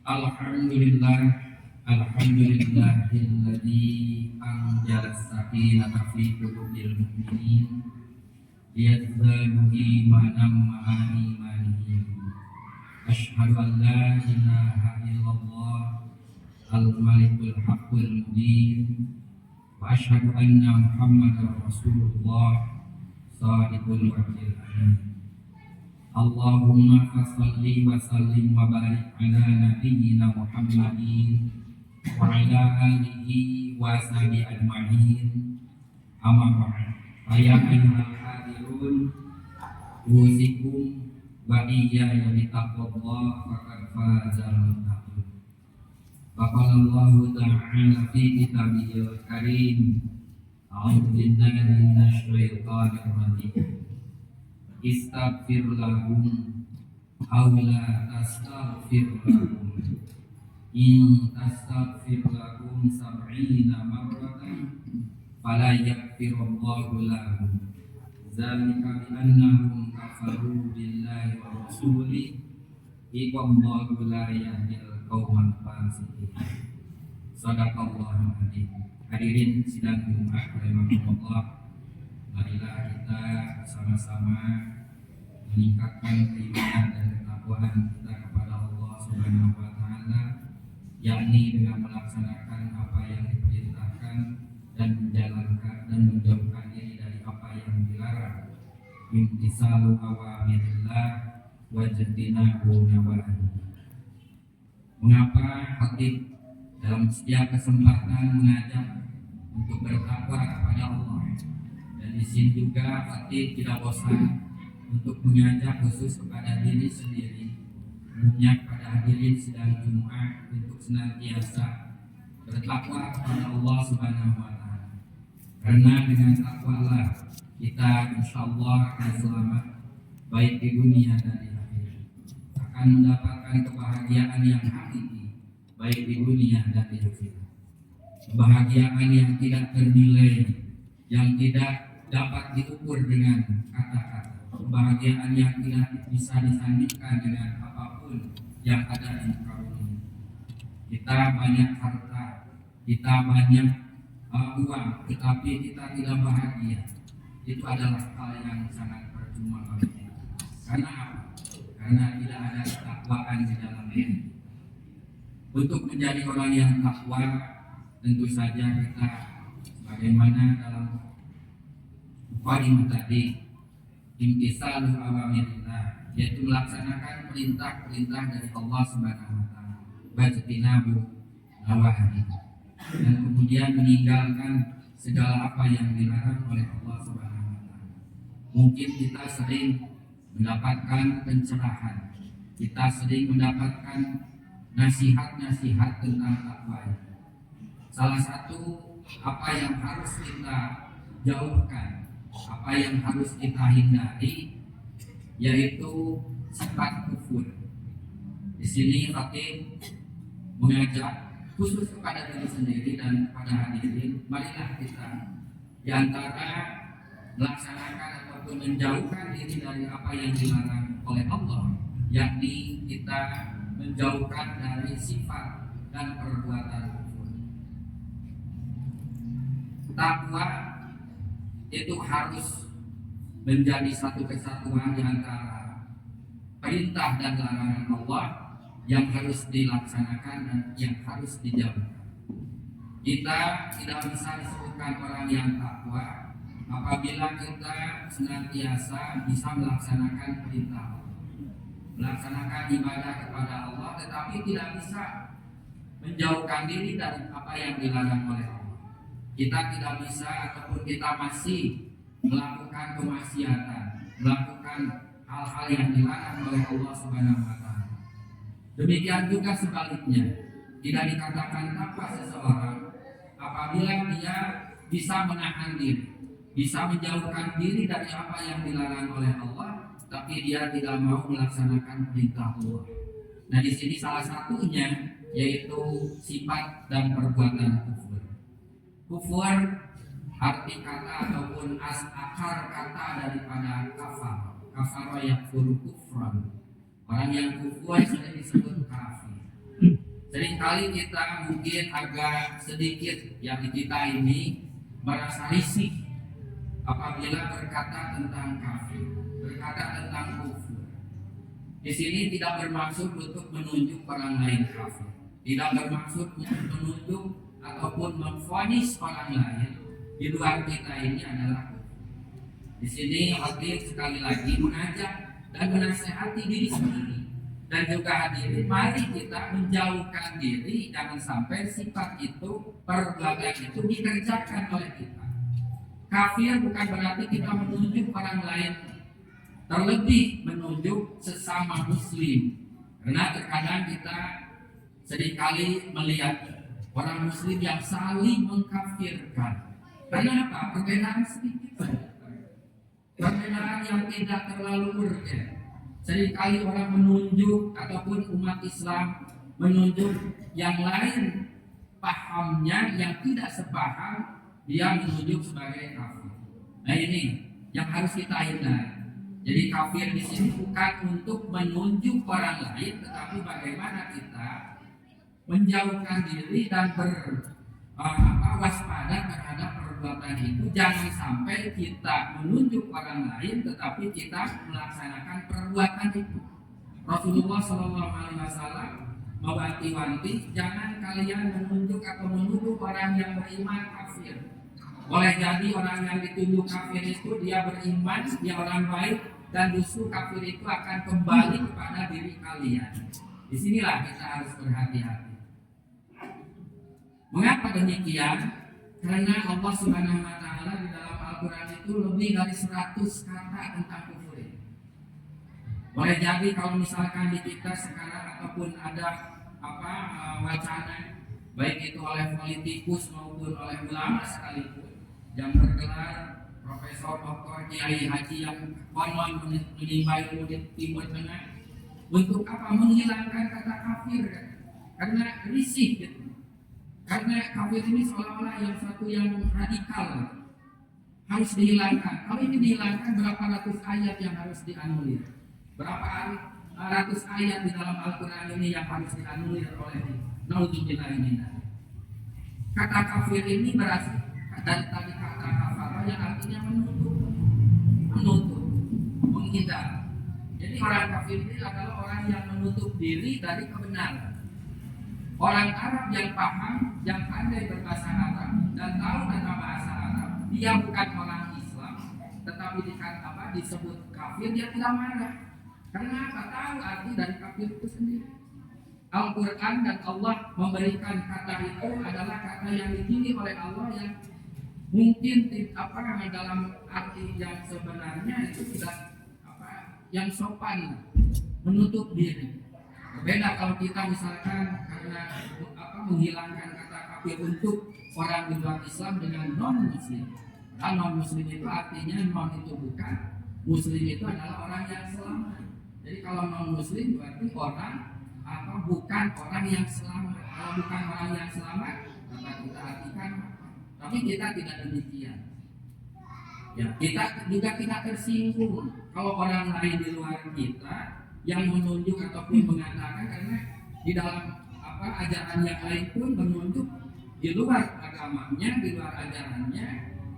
Alhamdulillah, alhamdulillahilladzi anzala as-sakinata fi qulubil mu'minin liyazdadu imanan ma'a imanihim. Asyhadu an la ilaha illallah al-malikul haqqul mubin wa asyhadu anna Muhammadar Rasulullah shadiqul wa'dil amin. Allahumma salli wa sallim wa barik ala nabiyyina Muhammadin wa ala alihi wa sahbihi ajma'in. Amma ba'd. Ya ayyuhal hadirun, usikum wa iyaya bitaqwallah faqad fazal muttaqun. Qala Allah ta'ala fi kitabihil karim, a'udzu billahi minasy syaithanir rajim. Istaghfir lahum aw la tastaghfir lahum in tastaghfir lahum sab'ina marratan fala yaghfirullahu lahum zalika bi annahum kafaru billahi wa rasulihi wallahu la yahdil qaumal fasiqin. Shadaqallahul adzim. Hadirin sidang Jumat rahimakumullah, marilah kita bersama-sama meningkatkan keimanan dan ketakwaan kita kepada Allah Subhanahu wa taala, yakni dengan melaksanakan apa yang diperintahkan dan menjalankan dan menjauhkan diri dari apa yang dilarang. Imtisalu awamirillah wa jtinabu nawahi. Mengapa khatib dalam setiap kesempatan mengajak untuk bertakwa kepada Allah? Dan di sini juga khatib tidak bosan untuk mengajak khusus kepada diri sendiri, umumnya kepada hadirin sidang Jumat, untuk senantiasa bertakwa kepada Allah Subhanahu wa taala. Karena dengan takwalah kita insyaallah akan selamat baik di dunia dan di akhirat. Akan mendapatkan kebahagiaan yang hakiki baik di dunia dan di akhirat. Kebahagiaan yang tidak ternilai, yang tidak dapat diukur dengan kata-kata. Kebahagiaan yang tidak bisa disandingkan dengan apapun yang ada di muka bumi. Kita banyak harta, kita banyak uang, tetapi kita tidak bahagia. Itu adalah hal yang sangat percuma bagi kita. Karena apa? Karena tidak ada ketakwaan di dalam diri. Untuk menjadi orang yang takwa, tentu saja kita sebagaimana dalam kalimat tadi, imtisalu awamirillah, yaitu melaksanakan perintah-perintah dari Allah Subhanahu wa taala, wajtinabu nawahi, dan kemudian meninggalkan segala apa yang dilarang oleh Allah Subhanahu wa taala. Mungkin kita sering mendapatkan pencerahan, kita sering mendapatkan nasihat-nasihat tentang takwa. Salah satu apa yang harus kita jauhkan, apa yang harus kita hindari, yaitu sifat kufur. Di sini khatib mengajak khusus kepada diri sendiri dan kepada hadirin, marilah kita di antara melaksanakan ataupun menjauhkan diri dari apa yang dilarang oleh Allah, yakni kita menjauhkan dari sifat dan perbuatan kufur. Takwa itu harus menjadi satu kesatuan di antara perintah dan larangan Allah yang harus dilaksanakan dan yang harus dijauhkan. Kita tidak bisa disebutkan orang yang takwa apabila kita senantiasa bisa melaksanakan perintah Allah, melaksanakan ibadah kepada Allah, tetapi tidak bisa menjauhkan diri dari apa yang dilarang oleh Allah. Kita tidak bisa ataupun kita masih melakukan kemaksiatan, melakukan hal-hal yang dilarang oleh Allah Subhanahu wa taala. Demikian juga sebaliknya, tidak dikatakan takwa seseorang apabila dia bisa menahan diri, bisa menjauhkan diri dari apa yang dilarang oleh Allah, tapi dia tidak mau melaksanakan perintah Allah. Nah, di sini salah satunya yaitu sifat dan perbuatan kufur. Kufur arti kata ataupun akar kata daripada kafar. Kafar yakfuru kufran. Orang yang kufur sering disebut kafir. Seringkali kita mungkin agak sedikit yang di kita ini merasa risih apabila berkata tentang kafir, berkata tentang kufur. Di sini tidak bermaksud untuk menunjuk orang lain kafir, tidak bermaksud untuk menunjuk ataupun memvonis orang lain di luar kita ini adalah kufur. Di sini hadir sekali lagi mengajak dan menasehati diri sendiri dan juga hadirin, mari kita menjauhkan diri jangan sampai sifat itu, perbuatan itu dikerjakan oleh kita. Kafir bukan berarti kita menunjuk orang lain, terlebih menunjuk sesama muslim. Karena terkadang kita seringkali melihat orang muslim yang saling mengkafirkan. Karena apa? Perbedaan sedikit saja. Perbedaan yang tidak terlalu urgen. Seringkali orang menunjuk ataupun umat Islam menunjuk yang lain pahamnya yang tidak sepaham, dia menunjuk sebagai kafir. Nah ini yang harus kita hindari. Jadi kafir di sini bukan untuk menunjuk orang lain, tetapi bagaimana kita menjauhkan diri dan waspada terhadap perbuatan itu. Jangan sampai kita menunjuk orang lain tetapi kita melaksanakan perbuatan itu. Rasulullah SAW mewanti-wanti, jangan kalian menunjuk atau menuduh orang yang beriman kafir. Boleh jadi orang yang ditunjuk kafir itu dia beriman, dia orang baik, dan justru kafir itu akan kembali kepada diri kalian. Disinilah kita harus berhati-hati. Mengapa demikian? Karena Allah Subhanahu wa Ta'ala di dalam Al-Quran itu lebih dari 100 kata tentang kufur ini. Boleh jadi kalau misalkan di kita sekarang ataupun ada wacana, baik itu oleh politikus maupun oleh ulama sekalipun, yang bergelar profesor, doktor, kiai, haji yang konon menimba ilmu di Timur Tengah, untuk apa? Menghilangkan kata kafir, karena risih gitu. Karena kafir ini seolah-olah yang suatu yang radikal, harus dihilangkan. Kalau ini dihilangkan, berapa ratus ayat yang harus dianulir? Berapa ratus ayat di dalam Al-Quran ini yang harus dianulir oleh naudzubillah ini? Kata kafir ini berasal dari tadi kata kafara yang artinya menutup, menghindar. Jadi orang kafir ini adalah orang yang menutup diri dari kebenaran. Orang Arab yang paham, yang pandai berbahasa Arab dan tahu tata bahasa Arab, dia bukan orang Islam, tetapi disebut kafir, dia tidak marah. Karena apa? Tahu arti dari kafir itu sendiri. Al-Quran dan Allah memberikan kata itu adalah kata yang dipilih oleh Allah yang mungkin dalam arti yang sebenarnya itu tidak yang sopan, menutup diri. Berbeda kalau kita misalkan karena menghilangkan kata kafir untuk orang di luar Islam dengan non-muslim. Karena non-muslim itu artinya non itu bukan, muslim itu adalah orang yang selamat. Jadi kalau non-muslim berarti bukan orang yang selamat. Kalau bukan orang yang selamat, maka kita artikan apa? Tapi kita tidak demikian. Ya, kita juga tidak tersinggung kalau orang lain di luar kita yang menunjuk ataupun mengatakan, karena di dalam ajaran yang lain pun menunjuk di luar agamanya, di luar ajarannya,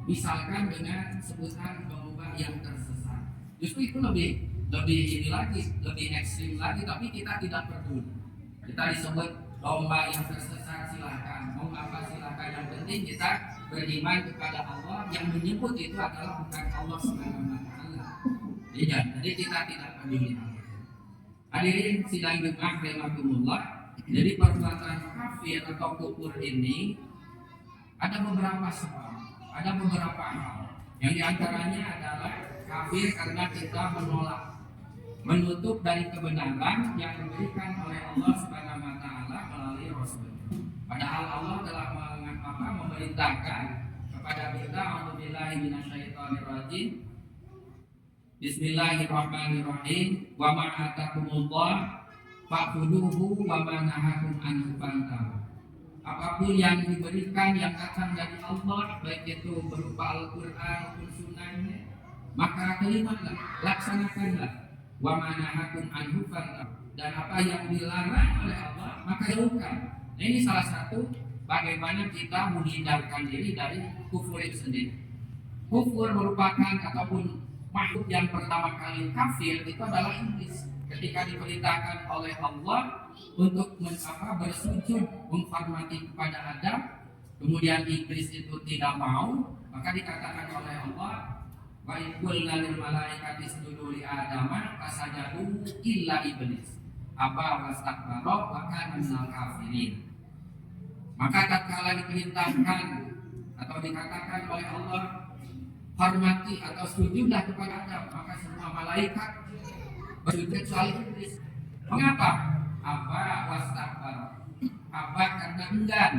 misalkan dengan sebutan domba yang tersesat. Justru itu lebih ini lagi, lebih ekstrim lagi, tapi kita tidak peduli. Kita disebut domba yang tersesat, silahkan mau apa silahkan, yang penting kita beriman kepada Allah, yang menyebut itu adalah bukan Allah Subhanahu wa Ta'ala. Jadi kita tidak peduli. Hadirin sidang Jumat rahimakumullah. Jadi perbuatan kafir atau kufur ini ada beberapa sebab, ada beberapa hal. Yang diantaranya adalah kafir karena kita menolak, menutup dari kebenaran yang diberikan oleh Allah Subhanahu wa Ta'ala melalui Rasul. Padahal Allah telah memerintahkan kepada kita, a'udzubillahi minasyaitonirrajim, bismillahirrahmanirrahim, wa ma atakumullah fa'khudhuhu wa ma nahakum anhu fantahu. Apapun yang diberikan yang datang dari Allah, baik itu berupa Al-Quran maupun sunnahnya, maka terimalah, laksanakanlah. Wa ma nahakum anhu fantahu. dan apa yang dilarang oleh Allah maka jauhkan. Nah, ini salah satu bagaimana kita menghindarkan diri dari kufur itu sendiri. Kufur merupakan ataupun makhluk yang pertama kali kafir itu adalah iblis. Ketika diperintahkan oleh Allah untuk bersujud menghormati kepada Adam, kemudian iblis itu tidak mau, maka dikatakan oleh Allah, wa qulna lil malaikati isjudu li adama fasajadu illa iblis aba wastakbara wa kana minal kafirin. Maka tatkala diperintahkan atau dikatakan oleh Allah hormati atau sujudlah kepada Adam, maka semua malaikat bersujud kecuali iblis. Mengapa? Aba wastakbara. Aba karena enggan,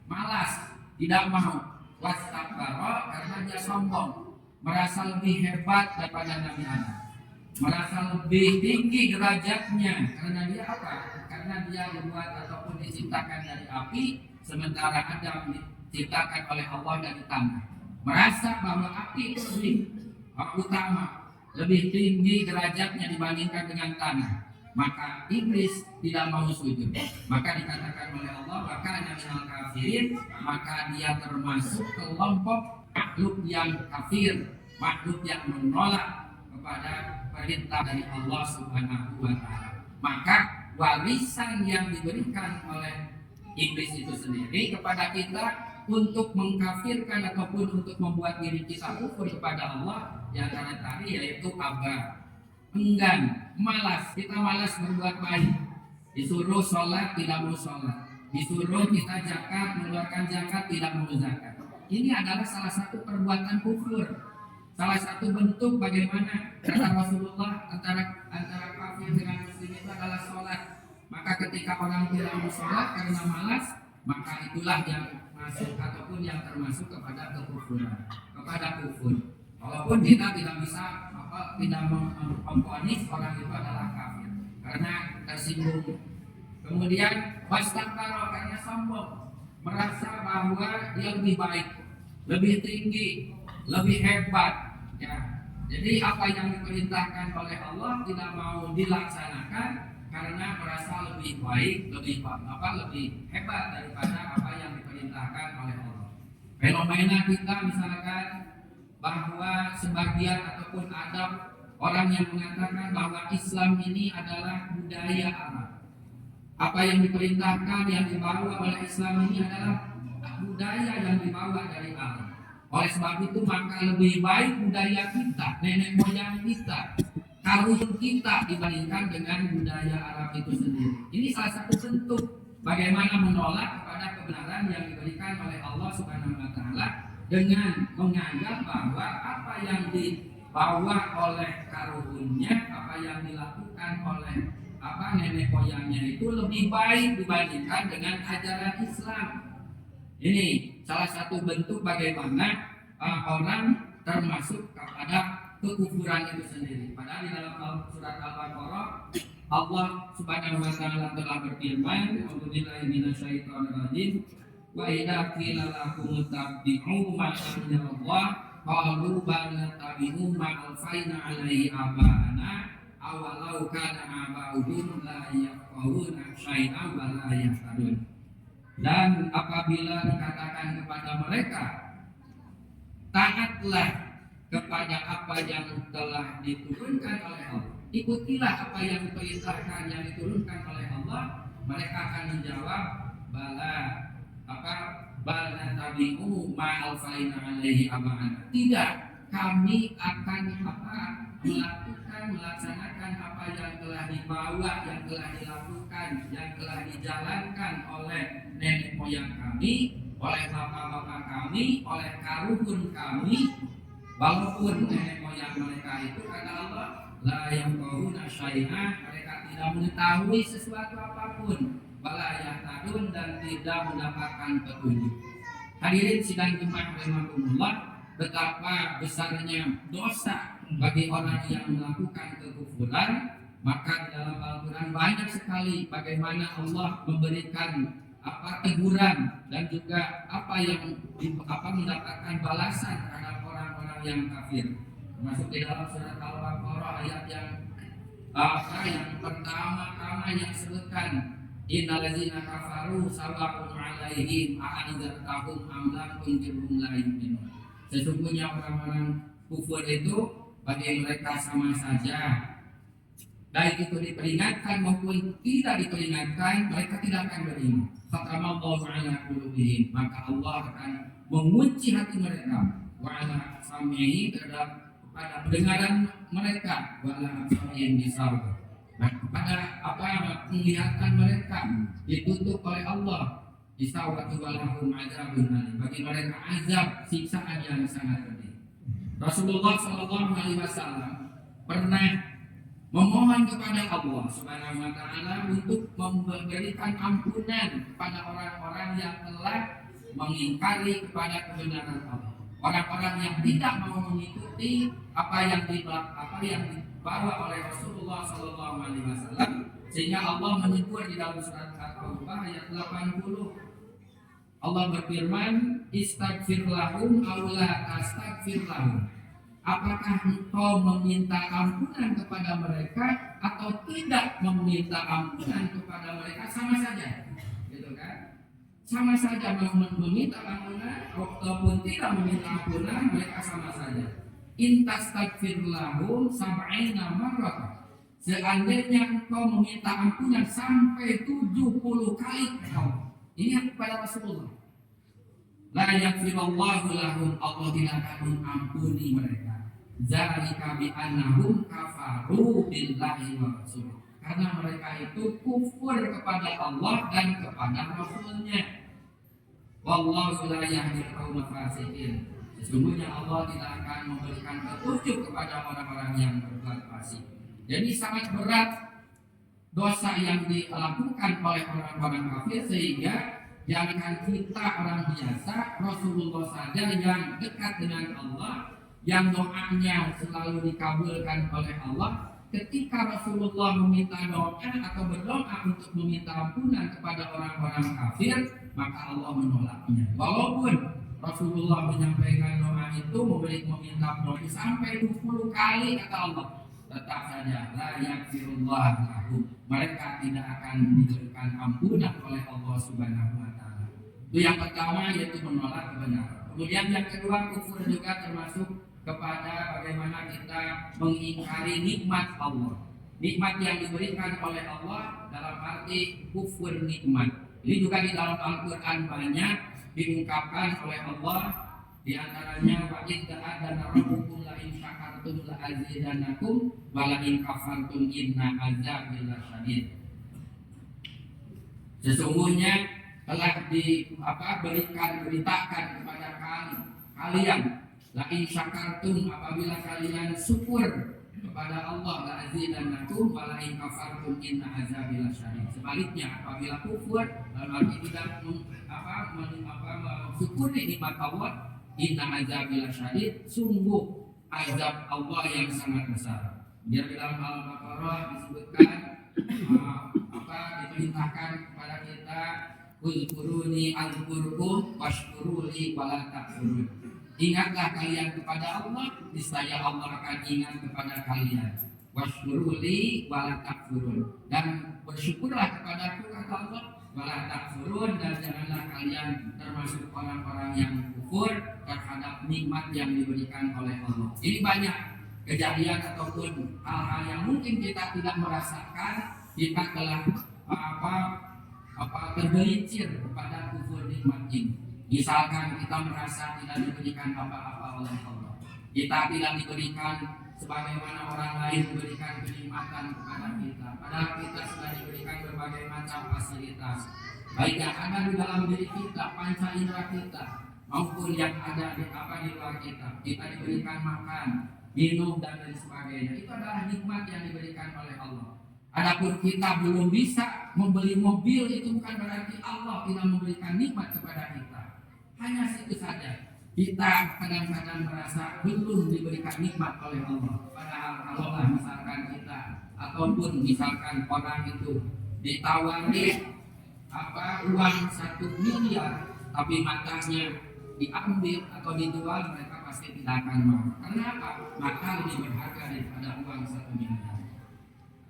malas, tidak mau. Wastakbara karena dia sombong, merasa lebih hebat daripada Nabi Adam, merasa lebih tinggi derajatnya. Karena dia apa? Karena dia dibuat ataupun diciptakan dari api, sementara Adam diciptakan oleh Allah dari tanah. Merasa bahwa api itu lebih utama, lebih tinggi derajatnya dibandingkan dengan tanah. Maka iblis tidak mau sujud. Maka dikatakan oleh Allah, maka minal kafirin, maka dia termasuk kelompok makhluk yang kafir, makhluk yang menolak kepada perintah dari Allah Subhanahu wa taala. Maka warisan yang diberikan oleh iblis itu sendiri kepada kita untuk mengkafirkan ataupun untuk membuat diri kita kufur kepada Allah, yang tadi yaitu aba, enggan, malas. Kita malas berbuat baik, disuruh sholat tidak mau sholat, disuruh kita zakat, mengeluarkan zakat tidak mau zakat. Ini adalah salah satu perbuatan kufur, salah satu bentuk bagaimana kata Rasulullah antara kafir dengan muslim itu adalah sholat. Maka ketika orang tidak mau sholat karena malas, maka itulah yang masuk ataupun yang termasuk kepada kekufuran, kepada kufur. Walaupun kita tidak bisa tidak memvonis orang itu adalah kafir karena tersinggung. Kemudian wastakbara karena sombong, merasa bahwa dia lebih baik, lebih tinggi, lebih hebat. Ya, jadi apa yang diperintahkan oleh Allah tidak mau dilaksanakan karena merasa lebih baik, lebih hebat daripada apa yang diperintahkan oleh Allah. Fenomena kita misalkan bahwa sebagian ataupun ada orang yang mengatakan bahwa Islam ini adalah budaya Arab. Apa yang diperintahkan, yang dibawa oleh Islam ini adalah budaya yang dibawa dari Arab. Oleh sebab itu maka lebih baik budaya kita, nenek moyang kita, karun kita dibandingkan dengan budaya Arab itu sendiri. Ini salah satu bentuk bagaimana menolak kepada kebenaran yang diberikan oleh Allah Subhanahu wa taala dengan menganggap bahwa apa yang dibawa oleh karunnya, apa yang dilakukan oleh nenek moyangnya itu lebih baik dibandingkan dengan ajaran Islam. Ini salah satu bentuk bagaimana orang termasuk kepada kekufuran itu sendiri. Padahal di dalam surat Al-Baqarah Allah Subhanahu wa taala telah berfirman, "A'udzubillahi minasyaitonirrajim. Wa idza qila lakum tabi'u ma anzalallah qalu bal nattabi'u ma alfaina 'alaihi aba'ana awalau kana aba'uhum la yafqahuna syai'an wa la yahtadun." Dan apabila dikatakan kepada mereka, taatlah kepada apa yang telah diturunkan oleh Allah, ikutilah apa yang diperintahkan yang diturunkan oleh Allah, mereka akan menjawab, bala tabi'u ma alfaina alaihi aba'ana. Tidak, kami akan melaksanakan apa yang telah dibawa, yang telah dilakukan, yang telah dijalankan oleh nenek moyang kami, oleh bapak-bapak kami, oleh karun kami. Walaupun nenek moyang mereka itu kata Allah, la yafqahuna syai'an, mereka tidak mengetahui sesuatu apapun, wala yahtadun, dan tidak mendapatkan petunjuk. Hadirin sidang jemaah rahimakumullah, betapa besarnya dosa bagi orang yang melakukan kekufuran. Maka di dalam Al-Quran banyak sekali bagaimana Allah memberikan teguran dan juga mendapatkan balasan terhadap orang-orang yang kafir. Masuk di dalam surat Al-Baqarah ayat yang Apa yang pertama-tama yang sebutkan, innallazina kafaru sawa'un 'alaihim a'anzartahum am lam tunzirhum la yu'minun. Sesungguhnya orang-orang kufur itu bagi mereka sama saja, baik itu diperingatkan maupun tidak diperingatkan, mereka tidak akan beriman. Khatamallahu 'ala qulubihim, maka Allah akan mengunci hati mereka, wa 'ala sam'ihim, terhadap pada pendengaran mereka, wa 'ala absarihim gisawah. Nah, kepada penglihatan mereka ditutup oleh Allah, gisawah walahum azabun alim, bagi mereka azab siksaan yang sangat pedih. Rasulullah Shallallahu Alaihi Wasallam pernah memohon kepada Allah Subhanahu Wa Taala untuk memberikan ampunan kepada orang-orang yang telah mengingkari kepada kebenaran Allah, orang-orang yang tidak mau mengikuti apa yang dibawa oleh Rasulullah Shallallahu Alaihi Wasallam, sehingga Allah menyebut di dalam surat At-Taubah ayat 80. Allah berfirman, istaghfir lahum aw la tastaghfir lahum. Apakah engkau meminta ampunan kepada mereka atau tidak meminta ampunan kepada mereka, sama saja, gitu kan? Sama saja, meminta ampunan ataupun tidak meminta ampunan, mereka sama saja. In tastaghfir lahum sab'ina marrah. Seandainya engkau meminta ampunan sampai 70 kali, ini kepada Rasulullah, la yaghfirullahu lahum, Allah tidak akan mengampuni mereka. Zalika bi annahum kafaru billahi wa rasulih, karena mereka itu kufur kepada Allah dan kepada Rasulnya. Wallahu la yahdil qaumal fasiqin, sesungguhnya Allah tidak akan memberikan petunjuk kepada orang-orang yang berbuat fasik. Jadi sangat berat dosa yang dilakukan oleh orang-orang kafir, sehingga jangan kita orang biasa, Rasulullah saja yang dekat dengan Allah, yang doanya selalu dikabulkan oleh Allah, ketika Rasulullah meminta doa atau berdoa untuk meminta ampunan kepada orang-orang kafir, maka Allah menolaknya. Walaupun Rasulullah menyampaikan doa itu, meminta doa sampai 20 kali, kata Allah, tetap saja la yaghfirullah lahum, mereka tidak akan diberikan ampunan oleh Allah Subhanahu wa Ta'ala. Itu yang pertama, yaitu menolak kebenaran. Kemudian yang kedua, kufur juga termasuk kepada bagaimana kita mengingkari nikmat Allah, nikmat yang diberikan oleh Allah, dalam arti kufur nikmat. Ini juga di dalam Al-Quran banyak diungkapkan oleh Allah. Di antaranya, wa idza adana rabbukum la in syakartum la azidanakum wa la in kafartum inna azabi lasyadid. Sesungguhnya telah beritakan kepada kalian, la in syakartum, apabila kalian syukur kepada Allah, la azidanakum wa la in kafartum inna azabi lasyadid. Sebaliknya, apabila kufur, arti tidak mensyukuri nikmat Allah, inna azabil syadid, sungguh azab Allah yang sangat besar. Dia dalam Al-Baqarah disebutkan diperintahkan kepada kita, uzkuruni azkurkum washkuruli wala takfurun. Ingatlah kalian kepada Allah, niscaya Allah akan ingat kepada kalian. Washkuruli wala takfurun, dan bersyukurlah kepadaku, kata Allah, wala takfurun, dan janganlah kalian termasuk orang-orang yang kufur terhadap nikmat yang diberikan oleh Allah. Ini banyak kejadian ataupun hal-hal yang mungkin kita tidak merasakan, kita telah tergelincir kepada kufur nikmat ini. Misalkan kita merasa tidak diberikan apa-apa oleh Allah, kita tidak diberikan sebagaimana orang lain diberikan kenikmatan kepada kita, padahal kita sudah diberikan berbagai macam fasilitas, baik yang ada di dalam diri kita, panca indera kita, maupun yang ada di luar kita. Kita diberikan makan, minum, dan lain sebagainya. Itu adalah nikmat yang diberikan oleh Allah. Adapun kita belum bisa membeli mobil, itu bukan berarti Allah tidak memberikan nikmat kepada kita. Hanya situ saja. Kita kadang-kadang merasa belum diberikan nikmat oleh Allah. Padahal kalau misalkan kita ataupun misalkan orang itu ditawari uang 1 miliar, tapi matanya diambil atau dijual, mereka pasti tidak akan mau. Karena apa? Mata lebih berharga daripada uang 1 miliar.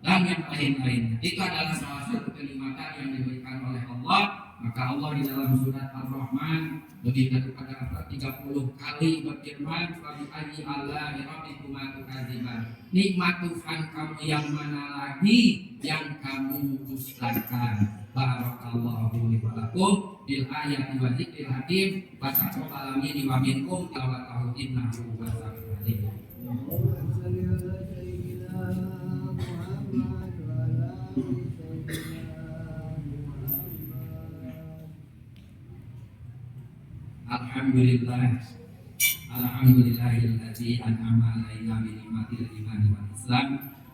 dan yang lain-lainnya. Itu adalah salah satu kenikmatan yang diberikan oleh Allah. Maka Allah di dalam surat Ar-Rahman lebih daripada 30 kali berfirman, "Fabi'ayyi ala'i rabbikuma tukadziban." Nikmat Tuhan kamu yang mana lagi yang kamu dustakan? Barakallahu li wa lakum bil ayati wa dzikril hakim wa taqabbal minni wa minkum tilawatahu innahu was-sami'ul alim. Alhamdulillahilladzi an'ama 'alaina bi ni'matil iman wal islam.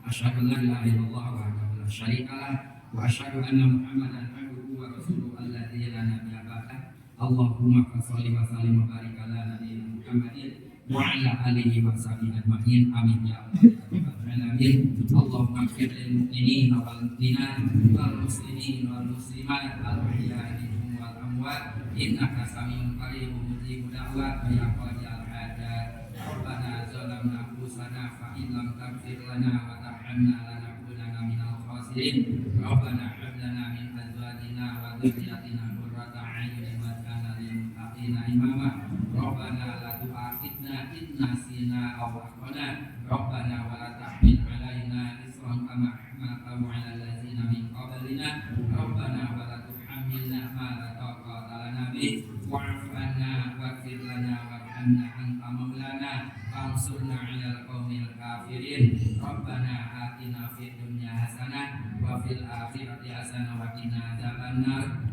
Asyhadu an la ilaha illallah wahdahu la syarika lah wa asyhadu anna Muhammadan abduhu wa rasuluhu alladzi la nabiyya ba'dah. Allahumma shalli wa sallim wa barik ala nabiyyina Muhammadin wa ala alihi wa sahbihi ajma'in. Amin ya rabbal alamin. Allahumma ighfir lil mu'minina wal mu'minat wal muslimin wal muslimat al ahya'i minhum wal amwat innaka samiun qaribun mujibud da'wat ya qadiyal hajat. Rabbana zalamna anfusana fa in lam taghfir lana wa tarhamna lanakunanna minal khasirin. Rabbana hab lana min azwajina wa dhurriyyatina qurrata a'yunin waj'alna lil muttaqina imama. Rabbana la tu'akhidna in nasina aw akhtana. Rabbana wa la tahmil 'alaina isran kama hamaltahu 'alal ladzina min qablina. Rabbana wa la tuhammilna ma la taqata lana bih wa'fu 'anna waghfir lana warhamna anta maulana fansurna 'alal qaumil kafirin. Rabbana atina fid dunya hasanah wa fil akhirati hasanah wa qina adzabannar.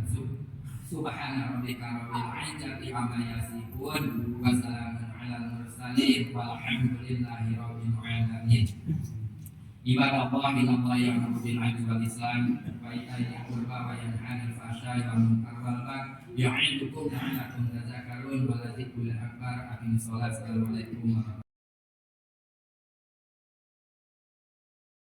Subhana rabbika rabbil izzati amma yasifun wa salamun 'alal mursalin walhamdulillahi rabbil alamin. Ibadallah innallaha ya'muru bil 'adli wal ihsan wa ita'i dzil qurba wa yanha 'anil fahsya'i wal munkar wal baghi ya'idukum la'allakum tadhakkarun wa la dzikrullahi akbar. Aqimis shalah. Assalamualaikum warahmatullahi wabarakatuh.